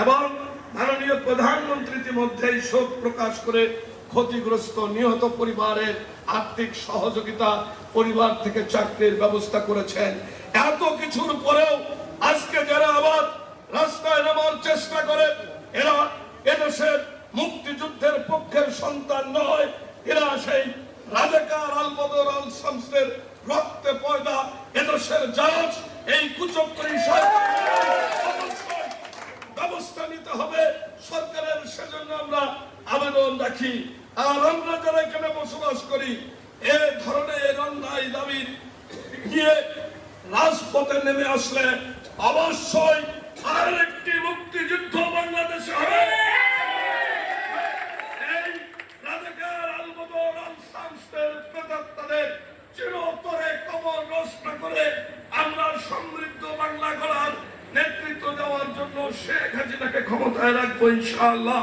এবং মাননীয় প্রধানমন্ত্রী ইতিমধ্যেই শোক প্রকাশ করে ক্ষতিগ্রস্ত নিহত পরিবারের আর্থিক সহযোগিতা, পরিবার থেকে চাকরির ব্যবস্থা করেছেন। এত কিছুর পরেও আজকে যারা আবার রাস্তায় নামার চেষ্টা করে, এরা এদেশের মুক্তিযুদ্ধের পক্ষের সন্তান নয়, এরা সেই রাজাকার আল বদর আল শামসের রক্তে পয়দা এদেশের জাজ। এই কুচক্রী ব্যবস্থা নিতে হবে সরকারের, সেজন্য আমরা আবেদন রাখি। আর আমরা যারা এখানে বসবাস করি, এ ধরনের অন্যায় দাবি গিয়ে রাজপথে নেমে আসলে অবশ্যই আরেকটি মুক্তিযুদ্ধ বাংলাদেশে হবে। এই রাজাকার আল বদর আল শামসের প্রেতাত্মাদের চিরতরে কবর নষ্ট করে আমরা সমৃদ্ধ বাংলা গড়ার নেতৃত্ব দেওয়ার জন্য শেখ হাসিনাকে ক্ষমতায় রাখবো ইনশাআল্লাহ।